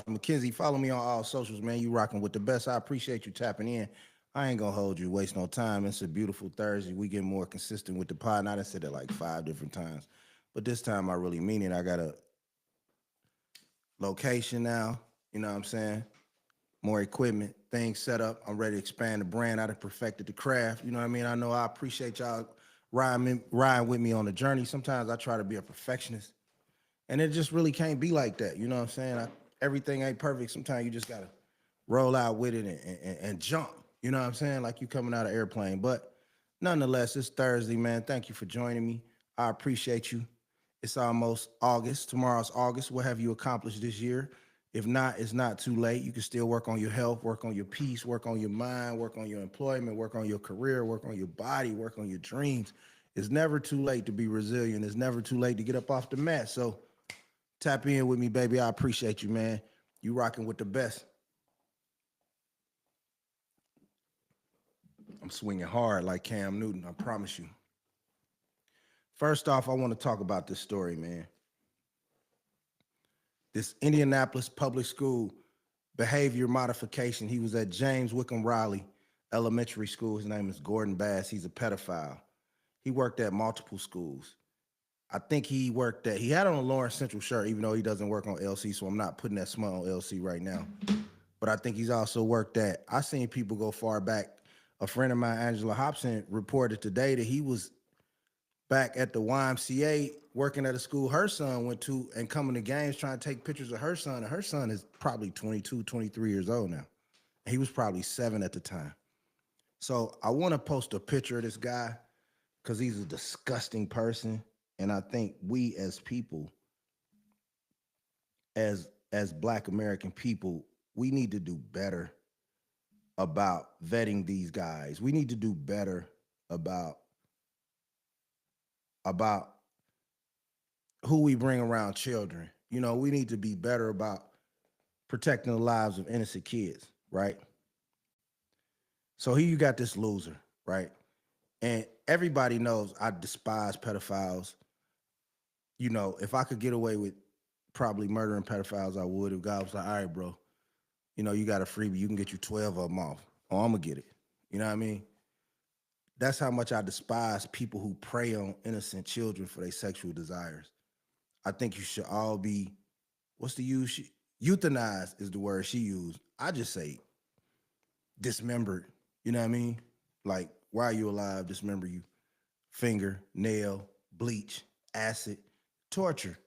Mackenzie, follow me on all socials, man. You rocking with the best. I appreciate you tapping in. I ain't gonna hold you, waste no time. It's a beautiful Thursday. We get more consistent with the pod. And I done said it like 5 different times, but this time I really mean it. I got a location now. You know what I'm saying? More equipment, things set up. I'm ready to expand the brand. I done perfected the craft. You know what I mean? I know I appreciate y'all riding with me on the journey. Sometimes I try to be a perfectionist, and it just really can't be like that. You know what I'm saying? Everything ain't perfect. Sometimes you just gotta roll out with it and jump. You know what I'm saying? Like you coming out of airplane. But nonetheless, it's Thursday, man. Thank you for joining me. I appreciate you. It's almost August. Tomorrow's August. What have you accomplished this year? If not, it's not too late. You can still work on your health, work on your peace, work on your mind, work on your employment, work on your career, work on your body, work on your dreams. It's never too late to be resilient. It's never too late to get up off the mat. So tap in with me, baby. I appreciate you, man. You rocking with the best. I'm swinging hard like Cam Newton, I promise you. First off, I want to talk about this story, man. This Indianapolis public school behavior modification. He was at James Wickham Riley Elementary School. His name is Gordon Bass. He's a pedophile. He worked at multiple schools. I think he had on a Lawrence Central shirt, even though he doesn't work on LC, so I'm not putting that smut on LC right now. But I think he's also worked at, I seen people go far back. A friend of mine, Angela Hobson, reported today that he was back at the YMCA working at a school her son went to and coming to games trying to take pictures of her son. And her son is probably 22, 23 years old now. He was probably 7 at the time. So I want to post a picture of this guy because he's a disgusting person. And I think we as people, as Black American people, we need to do better about vetting these guys. We need to do better about about who we bring around children. You know, we need to be better about protecting the lives of innocent kids, right? So here you got this loser, right? And everybody knows I despise pedophiles. You know, if I could get away with probably murdering pedophiles, I would. If God was like, all right, bro, you know, you got a freebie, you can get you 12 of them off. Oh, I'm gonna get it. You know what I mean? That's how much I despise people who prey on innocent children for their sexual desires. I think you should all be, what's the use? Euthanized is the word she used. I just say dismembered. You know what I mean? Like, while you alive, dismember you. Finger, nail, bleach, acid, torture.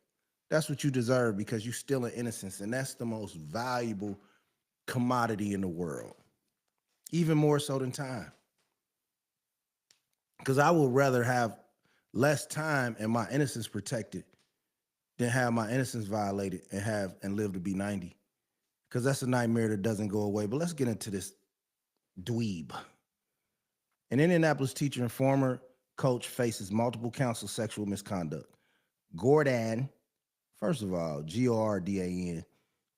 That's what you deserve because you still in innocence. And that's the most valuable commodity in the world, even more so than time. Because I would rather have less time and my innocence protected than have my innocence violated and live to be 90. Because that's a nightmare that doesn't go away. But let's get into this dweeb. An Indianapolis teacher and former coach faces multiple counts of sexual misconduct. Gordon, first of all, Gordan,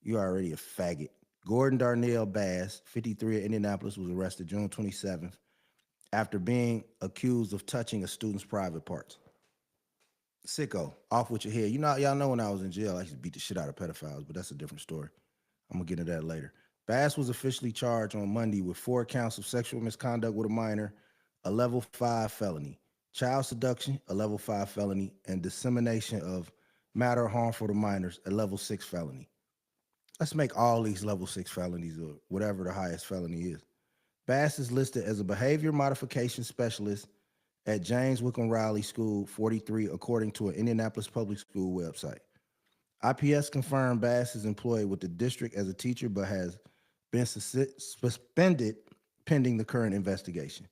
you already a faggot. Gordon Darnell Bass, 53 of Indianapolis, was arrested June 27th after being accused of touching a student's private parts. Sicko, off with your head. You know, y'all know when I was in jail, I used to beat the shit out of pedophiles, but that's a different story. I'm gonna get into that later. Bass was officially charged on Monday with 4 counts of sexual misconduct with a minor, a level 5 felony, child seduction, a level 5 felony, and dissemination of matter harmful to minors, a level 6 felony. Let's make all these level 6 felonies or whatever the highest felony is. Bass is listed as a behavior modification specialist at James Wickham Riley School 43, according to an Indianapolis public school website. IPS confirmed Bass is employed with the district as a teacher, but has been suspended pending the current investigation.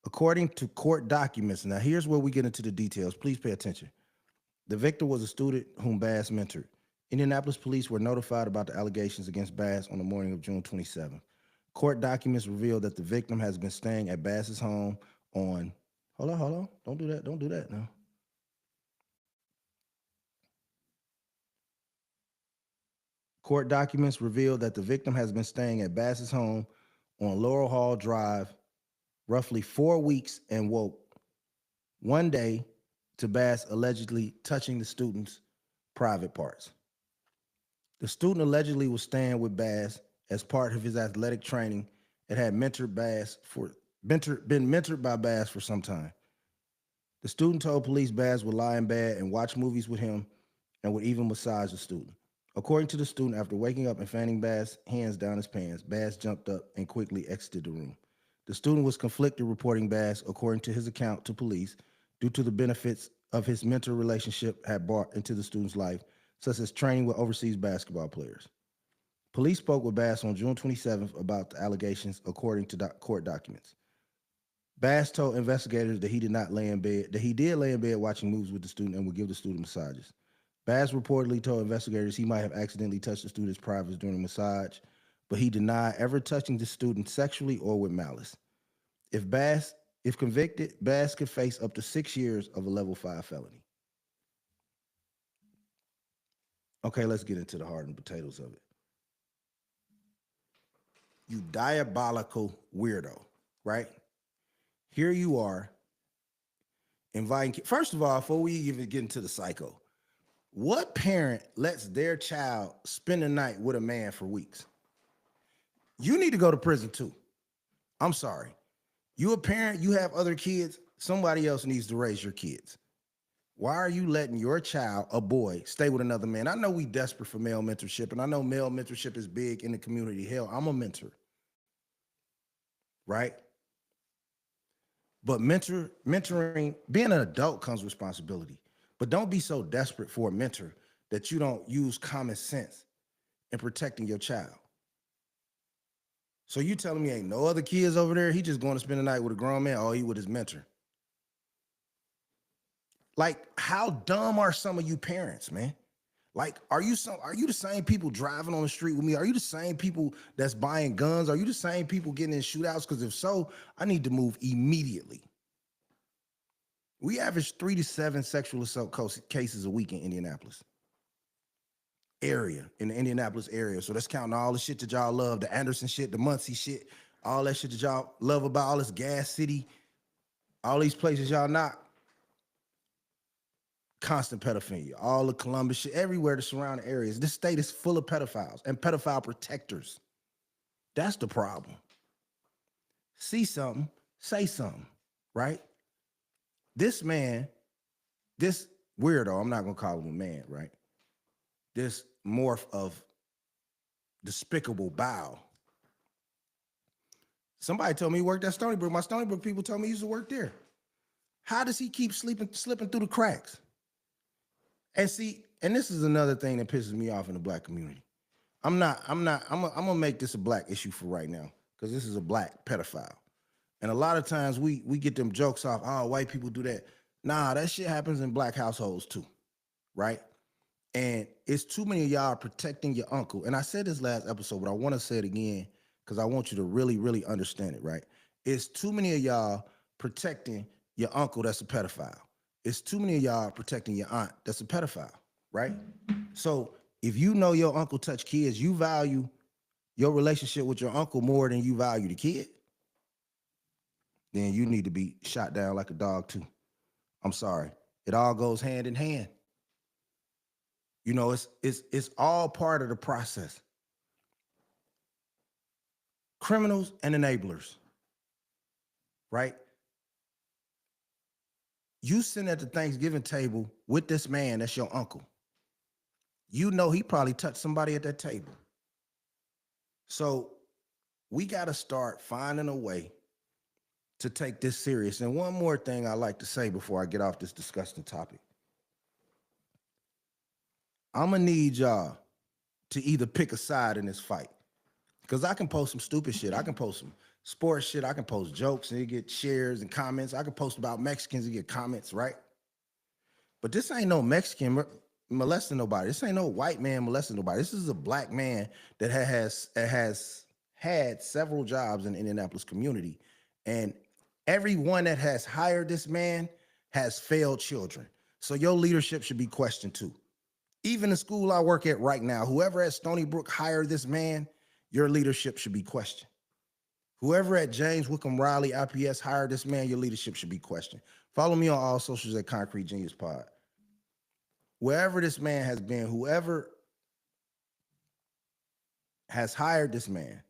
According to court documents, now here's where we get into the details. Please pay attention. The victim was a student whom Bass mentored. Indianapolis police were notified about the allegations against Bass on the morning of June 27th. Court documents reveal that the victim has been staying at Bass's home on, hold on, don't do that now. Court documents reveal that the victim has been staying at Bass's home on Laurel Hall Drive roughly 4 weeks and woke one day to Bass allegedly touching the student's private parts. The student allegedly was staying with Bass as part of his athletic training and had been mentored by Bass for some time. The student told police Bass would lie in bed and watch movies with him and would even massage the student. According to the student, after waking up and fanning Bass' hands down his pants, Bass jumped up and quickly exited the room. The student was conflicted reporting Bass, according to his account to police, due to the benefits of his mentor relationship had brought into the student's life, such as training with overseas basketball players. Police spoke with Bass on June 27th about the allegations, according to court documents. Bass told investigators that he did not lay in bed, that he did lay in bed watching movies with the student and would give the student massages. Bass reportedly told investigators he might have accidentally touched the student's privates during a massage, but he denied ever touching the student sexually or with malice. If convicted, Bass could face up to 6 years of a level 5 felony. Okay, let's get into the heart and potatoes of it. You diabolical weirdo, right? Here you are inviting. First of all, before we even get into the psycho, what parent lets their child spend the night with a man for weeks? You need to go to prison too. I'm sorry. You a parent, you have other kids, somebody else needs to raise your kids. Why are you letting your child, a boy, stay with another man? I know we desperate for male mentorship, and I know male mentorship is big in the community. Hell, I'm a mentor, right? But mentoring, being an adult comes responsibility. But don't be so desperate for a mentor that you don't use common sense in protecting your child. So you telling me ain't no other kids over there? He just going to spend the night with a grown man, or he with his mentor? Like, how dumb are some of you parents, man? Like, are you the same people driving on the street with me? Are you the same people that's buying guns? Are you the same people getting in shootouts? Because if so, I need to move immediately. We average 3 to 7 sexual assault cases a week in Indianapolis area, in the Indianapolis area. So that's counting all the shit that y'all love, the Anderson shit, the Muncie shit, all that shit that y'all love about all this Gas City, all these places y'all not. Constant pedophilia, all the Columbus shit, everywhere the surrounding areas. This state is full of pedophiles and pedophile protectors. That's the problem. See something, say something, right? This man, this weirdo, I'm not gonna call him a man, right? This morph of despicable bowel. Somebody told me he worked at Stony Brook. My Stony Brook people told me he used to work there. How does he keep slipping through the cracks? And see, and this is another thing that pisses me off in the black community. I'm gonna make this a black issue for right now, because this is a black pedophile. And a lot of times we get them jokes off, oh, white people do that. Nah, that shit happens in black households too, right? And it's too many of y'all protecting your uncle. And I said this last episode, but I want to say it again because I want you to really, really understand it, right? It's too many of y'all protecting your uncle that's a pedophile. It's too many of y'all protecting your aunt that's a pedophile, right? So if you know your uncle touched kids, you value your relationship with your uncle more than you value the kid, then you need to be shot down like a dog too. I'm sorry. It all goes hand in hand. You know, it's all part of the process. Criminals and enablers, right? You sitting at the Thanksgiving table with this man that's your uncle. You know he probably touched somebody at that table. So we got to start finding a way to take this serious. And one more thing I like to say before I get off this disgusting topic. I'm going to need y'all to either pick a side in this fight. Because I can post some stupid shit. I can post some sports shit. I can post jokes and you get shares and comments. I can post about Mexicans and get comments, right? But this ain't no Mexican molesting nobody. This ain't no white man molesting nobody. This is a black man that has had several jobs in the Indianapolis community. And everyone that has hired this man has failed children. So your leadership should be questioned too. Even the school I work at right now, whoever at Stony Brook hired this man, your leadership should be questioned. Whoever at James Wickham Riley IPS hired this man, your leadership should be questioned. Follow me on all socials at Concrete Genius Pod. Wherever this man has been, whoever has hired this man,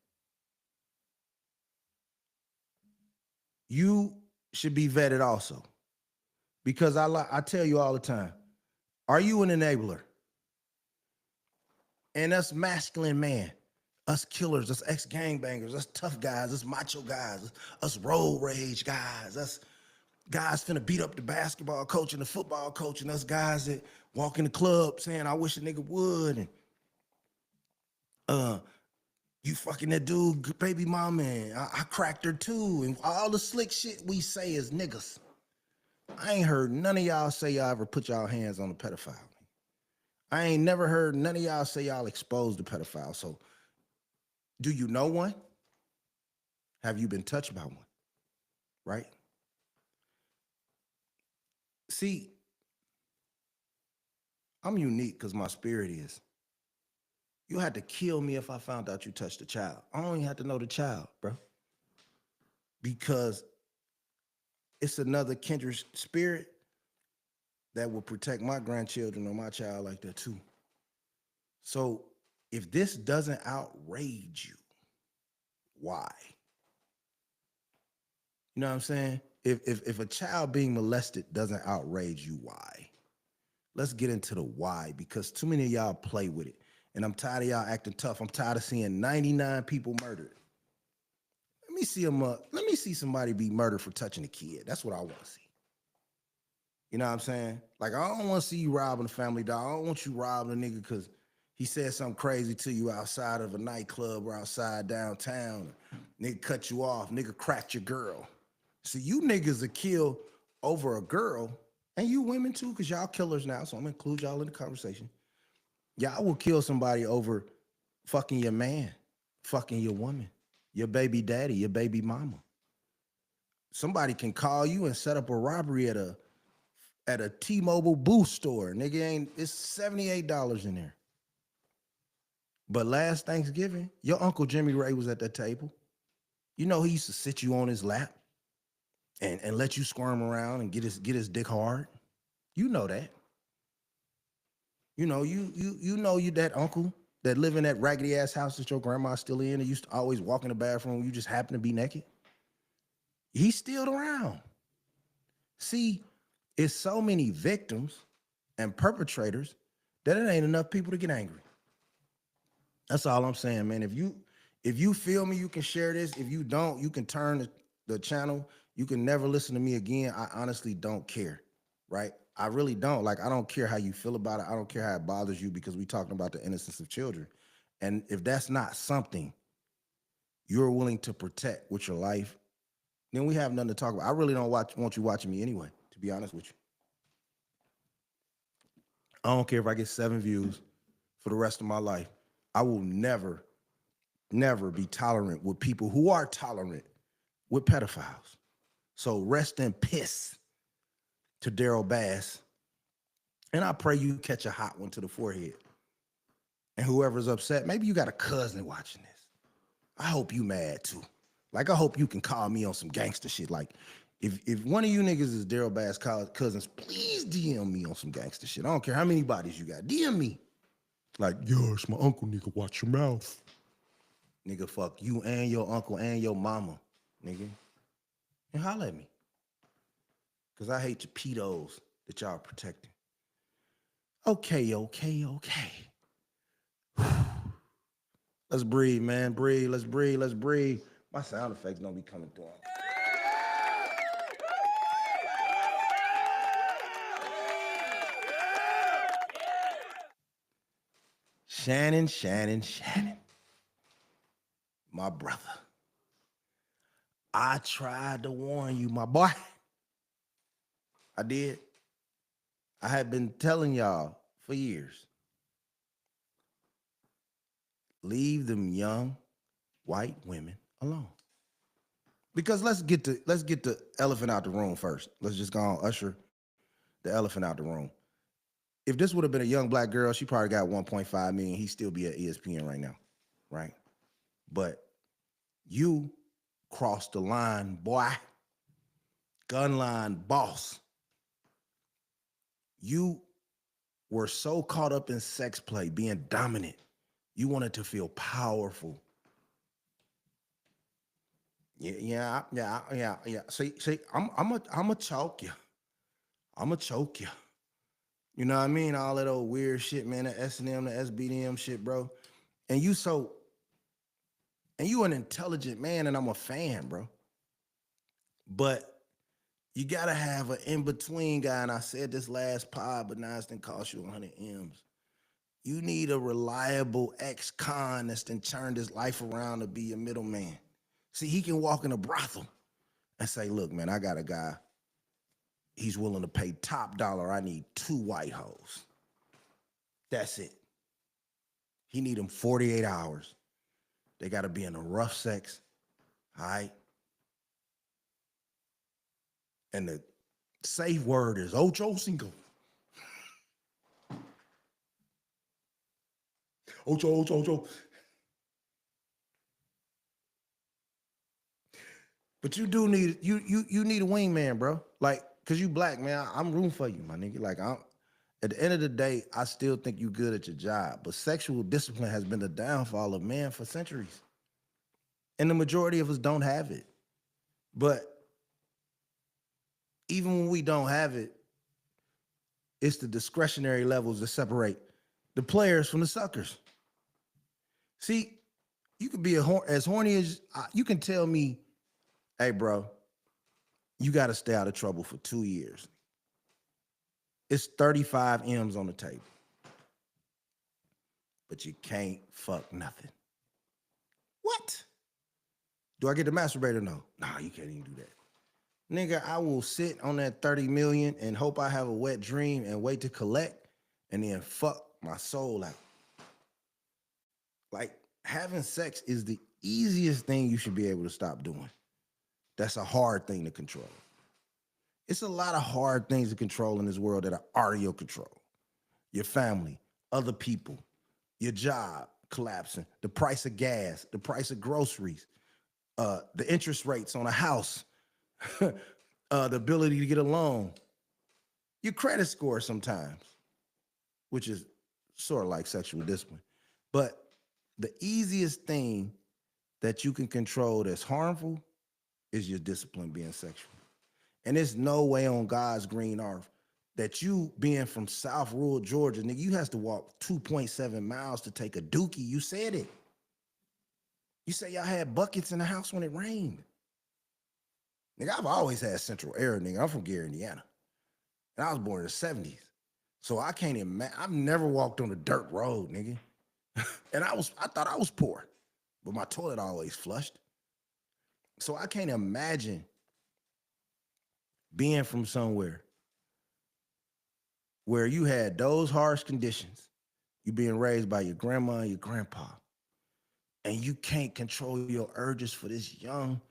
you should be vetted also. Because I tell you all the time, are you an enabler? And us masculine man, us killers, us ex-gangbangers, us tough guys, us macho guys, us road rage guys, us guys finna beat up the basketball coach and the football coach, and us guys that walk in the club saying, I wish a nigga would, and you fucking that dude, baby mama, and I cracked her too, and all the slick shit we say is niggas. I ain't heard none of y'all say y'all ever put y'all hands on a pedophile. I ain't never heard none of y'all say y'all exposed the pedophile. So do you know one? Have you been touched by one? Right? See, I'm unique because my spirit is. You had to kill me if I found out you touched a child. I don't even have to know the child, bro. Because it's another kindred spirit that will protect my grandchildren or my child like that too. So if this doesn't outrage you, why? You know what I'm saying? If a child being molested doesn't outrage you, why? Let's get into the why, because too many of y'all play with it. And I'm tired of y'all acting tough. I'm tired of seeing 99 people murdered. Let me see somebody be murdered for touching a kid. That's what I want to see. You know what I'm saying? Like, I don't want to see you robbing a family dog. I don't want you robbing a nigga because he said something crazy to you outside of a nightclub or outside downtown. Nigga cut you off. Nigga cracked your girl. So you niggas are kill over a girl, and you women too, because y'all killers now, so I'm gonna include y'all in the conversation. Y'all will kill somebody over fucking your man, fucking your woman, your baby daddy, your baby mama. Somebody can call you and set up a robbery at a T-Mobile booth store. Nigga, it's $78 in there. But last Thanksgiving, your Uncle Jimmy Ray was at that table. You know, he used to sit you on his lap and let you squirm around and get his dick hard. You know that. You know, you that uncle that live in that raggedy ass house that your grandma's still in and used to always walk in the bathroom. You just happen to be naked. He's still around. See, it's so many victims and perpetrators that it ain't enough people to get angry. That's all I'm saying, man. If you feel me, you can share this. If you don't, you can turn the channel. You can never listen to me again. I honestly don't care, right? I really don't. Like, I don't care how you feel about it. I don't care how it bothers you, because we talking about the innocence of children. And if that's not something you're willing to protect with your life, then we have nothing to talk about. I really don't want you watching me anyway, to be honest with you. I don't care if I get 7 views for the rest of my life. I will never be tolerant with people who are tolerant with pedophiles. So rest in piss to Daryl Bass. And I pray you catch a hot one to the forehead. And whoever's upset, maybe you got a cousin watching this. I hope you mad too. Like, I hope you can call me on some gangster shit. Like, if one of you niggas is Daryl Bass cousins, please DM me on some gangster shit. I don't care how many bodies you got. DM me. Like, yo, it's my uncle, nigga. Watch your mouth. Nigga, fuck you and your uncle and your mama, nigga. And holler at me. Because I hate your pedos that y'all protecting. Okay. Let's breathe, man. Breathe. Let's breathe. My sound effects don't be coming through. Shannon. My brother. I tried to warn you, my boy. I did. I had been telling y'all for years. Leave them young white women alone. Because let's get the elephant out the room first. Let's just go on, usher the elephant out the room. If this would have been a young black girl, she probably got 1.5 million. He'd still be at ESPN right now, right? But you crossed the line, boy. Gun line boss. You were so caught up in sex play, being dominant, You want it to feel powerful. Yeah. See, I'm a choke you. I'm a choke you. You know what I mean? All that old weird shit, man. The S&M, the SBDM shit, bro. And you so, and you an intelligent man, and I'm a fan, bro. But you gotta have an in-between guy. And I said this last pod, but now it's gonna cost you 100 M's. You need a reliable ex-con that's then turned his life around to be a middleman. See, he can walk in a brothel and say, look, man, I got a guy. He's willing to pay top dollar. I need 2 white hoes. That's it. He need them 48 hours. They got to be in a rough sex, all right? And the safe word is Ocho Cinco. Ocho. But you do need you need a wingman, bro. Like, cause you black, man. I'm rooting for you, my nigga. Like, at the end of the day, I still think you good at your job. But sexual discipline has been the downfall of man for centuries. And the majority of us don't have it. But even when we don't have it, it's the discretionary levels that separate the players from the suckers. See, you could be as horny as you can tell me, hey, bro, you got to stay out of trouble for 2 years. It's 35 M's on the table. But you can't fuck nothing. What? Do I get the masturbator? No. Nah, you can't even do that. Nigga, I will sit on that 30 million and hope I have a wet dream and wait to collect and then fuck my soul out. Like, having sex is the easiest thing you should be able to stop doing. That's a hard thing to control. It's a lot of hard things to control in this world that are out of your control. Your family, other people, your job collapsing, the price of gas, the price of groceries, the interest rates on a house, the ability to get a loan, your credit score sometimes, which is sort of like sexual discipline. But the easiest thing that you can control that's harmful is your discipline being sexual. And there's no way on God's green earth that you being from South rural Georgia, nigga, you has to walk 2.7 miles to take a dookie. You said it. You say y'all had buckets in the house when it rained. Nigga, I've always had central air, nigga. I'm from Gary, Indiana. And I was born in the 70s. So I can't imagine. I've never walked on a dirt road, nigga. And I thought I was poor, but my toilet always flushed. So I can't imagine being from somewhere where you had those harsh conditions, you being raised by your grandma and your grandpa, and you can't control your urges for this young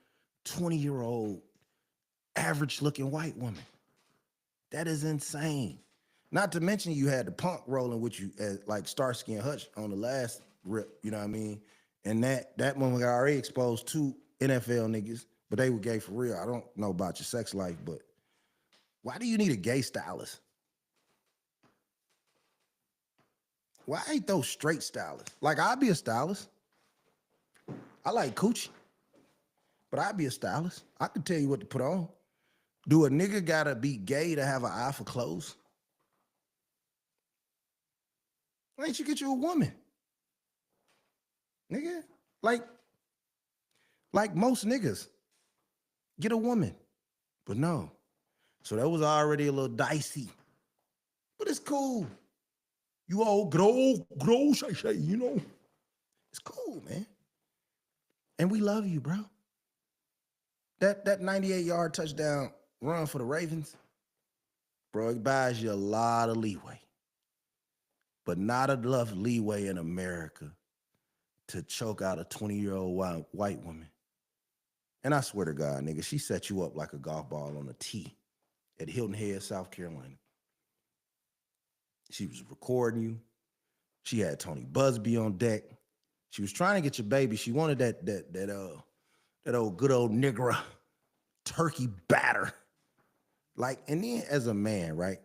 20-year-old average-looking white woman. That is insane. Not to mention you had the punk rolling with you as like Starsky and Hutch on the last rip, you know what I mean? And that one got already exposed to NFL niggas, but they were gay for real. I don't know about your sex life, but why do you need a gay stylist? Why ain't those straight stylists? Like, I'd be a stylist. I like coochie, but I'd be a stylist. I could tell you what to put on. Do a nigga gotta be gay to have an eye for clothes? Why don't you get you a woman? Nigga, like most niggas, get a woman. But no. So that was already a little dicey. But it's cool. You all grow, shay, you know. It's cool, man. And we love you, bro. That 98-yard touchdown run for the Ravens, bro, it buys you a lot of leeway. But not enough leeway in America to choke out a 20-year-old white woman. And I swear to God, nigga, she set you up like a golf ball on a tee at Hilton Head, South Carolina. She was recording you. She had Tony Busby on deck. She was trying to get your baby. She wanted that old good old nigger turkey batter. Like, and then as a man, right?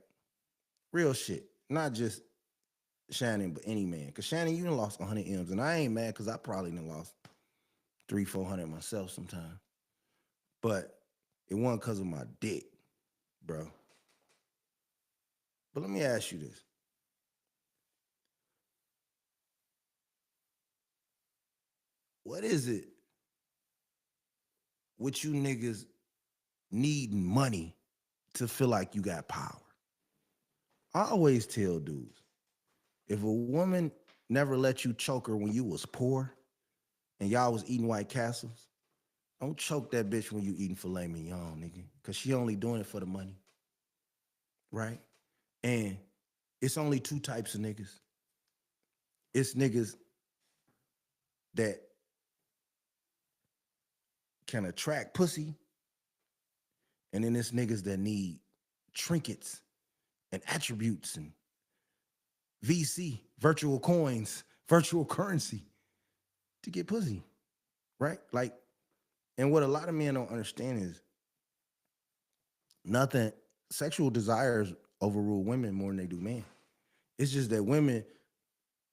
Real shit. Not just Shannon, but any man. Cause Shannon, you done lost 100 M's, and I ain't mad because I probably done lost 300, 400 myself sometimes. But it wasn't because of my dick, bro. But let me ask you this. What is it with you niggas needing money to feel like you got power? I always tell dudes, if a woman never let you choke her when you was poor and y'all was eating White Castles, don't choke that bitch when you eating filet mignon, nigga. Cause she only doing it for the money, right? And it's only two types of niggas. It's niggas that can attract pussy, and then it's niggas that need trinkets and attributes and VC, virtual coins, virtual currency to get pussy, right? Like, and what a lot of men don't understand is nothing, sexual desires overrule women more than they do men. It's just that women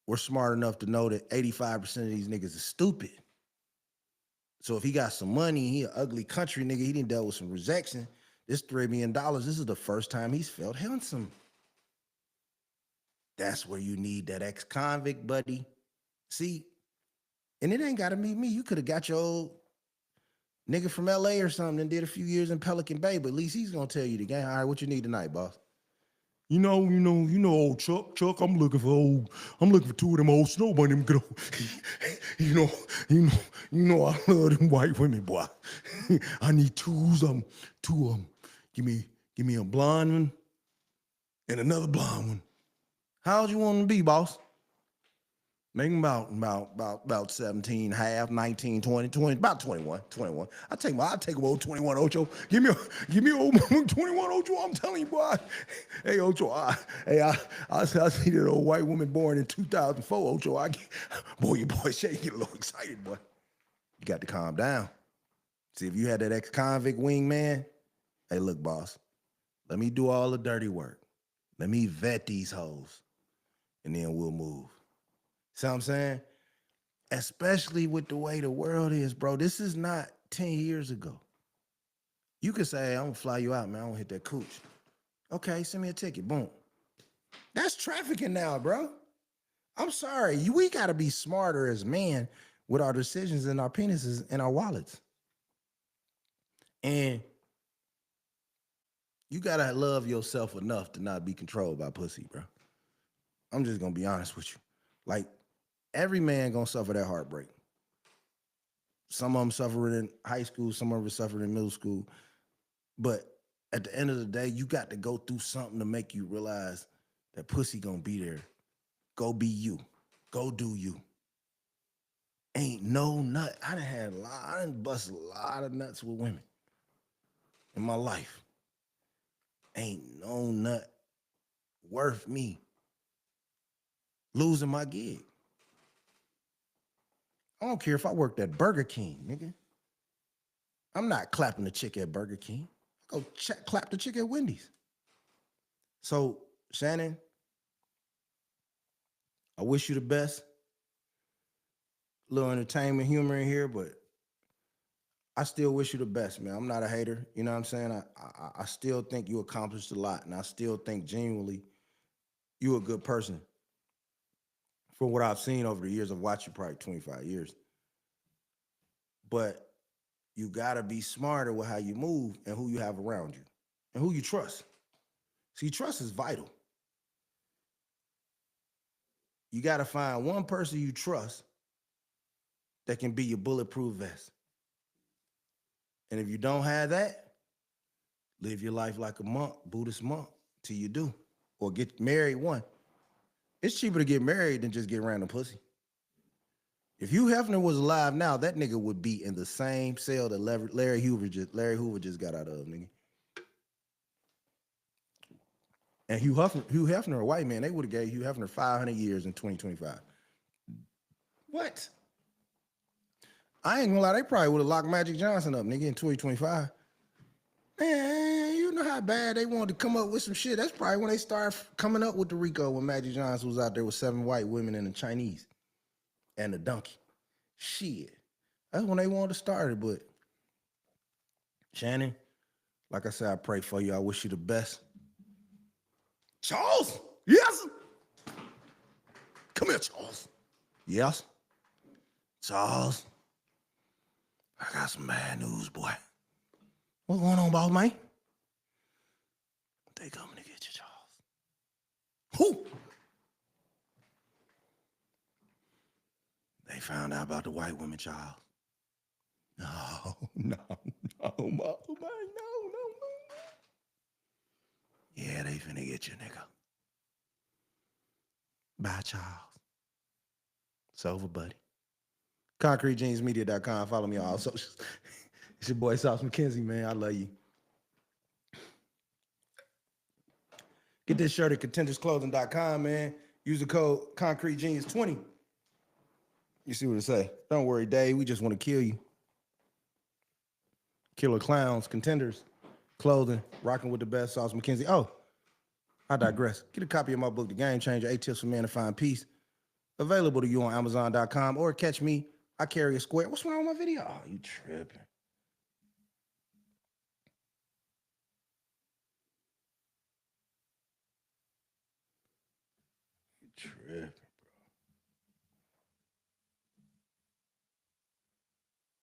were smart enough to know that 85% of these niggas is stupid. So if he got some money, he an ugly country nigga, he didn't deal with some rejection. This $3 million, this is the first time he's felt handsome. That's where you need that ex-convict, buddy. See, and it ain't gotta be me. You could have got your old nigga from LA or something and did a few years in Pelican Bay, but at least he's gonna tell you the game. All right, what you need tonight, boss? Old Chuck. I'm looking for two of them old snow bunny, them good old, you know, I love them white women, boy. I need two of them. Give me a blonde one and another blonde one. How old you want them to be, boss? Make them about 17, half, 19, 20, 20, about 21. I'll take them old 21 Ocho. Give me old 21 Ocho. I'm telling you, boy. Hey, Ocho, I see that old white woman born in 2004, Ocho. Your boy Shay get a little excited, boy. You got to calm down. See, if you had that ex-convict wing man, hey, look, boss, let me do all the dirty work. Let me vet these hoes, and then we'll move. See what I'm saying? Especially with the way the world is, bro. This is not 10 years ago. You could say, hey, I'm gonna fly you out, man. I don't hit that cooch. Okay, send me a ticket. Boom. That's trafficking now, bro. I'm sorry. We gotta be smarter as men with our decisions and our penises and our wallets. And you gotta love yourself enough to not be controlled by pussy, bro. I'm just gonna be honest with you. Like, every man gonna suffer that heartbreak. Some of them suffered in high school, some of them suffered in middle school. But at the end of the day, you got to go through something to make you realize that pussy gonna be there. Go be you. Go do you. Ain't no nut. I done bust a lot of nuts with women in my life. Ain't no nut worth me losing my gig. I don't care if I worked at Burger King, nigga. I'm not clapping the chick at Burger King. Go clap the chick at Wendy's. So, Shannon, I wish you the best. Little entertainment humor in here, but I still wish you the best, man. I'm not a hater. You know what I'm saying? I still think you accomplished a lot, and I still think genuinely you're a good person. From what I've seen over the years, I've watched you probably 25 years. But you gotta be smarter with how you move and who you have around you and who you trust. See, trust is vital. You gotta find one person you trust that can be your bulletproof vest. And if you don't have that, live your life like a monk, Buddhist monk, till you do. Or get married one. It's cheaper to get married than just get random pussy. If Hugh Hefner was alive now, that nigga would be in the same cell that Larry Hoover just got out of, nigga. And Hugh Hefner, a white man, they would have gave Hugh Hefner 500 years in 2025. What? I ain't gonna lie, they probably would have locked Magic Johnson up, nigga, in 2025. Man, you know how bad they wanted to come up with some shit. That's probably when they started coming up with the RICO when Magic Johnson was out there with 7 white women and a Chinese and a donkey. Shit. That's when they wanted to start it. But Shannon, like I said, I pray for you. I wish you the best. Charles? Yes. Come here, Charles. Yes. Charles. I got some bad news, boy. What's going on, boss man? They coming to get you, Charles. Who? They found out about the white woman, Charles. No, boss man, no. Yeah, they finna get you, nigga. Bye, Charles. It's over, buddy. ConcreteJeansMedia.com. Follow me on all socials. It's your boy, Sauce Mackenzie, man. I love you. Get this shirt at contendersclothing.com, man. Use the code ConcreteGenius20. You see what it say. Don't worry, Dave. We just want to kill you. Killer Clowns, Contenders, Clothing, rocking with the best, Sauce Mackenzie. Oh, I digress. Get a copy of my book, The Game Changer, 8 Tips for Men to Find Peace. Available to you on Amazon.com or catch me. I carry a square. What's wrong with my video? Oh, you tripping. You tripping.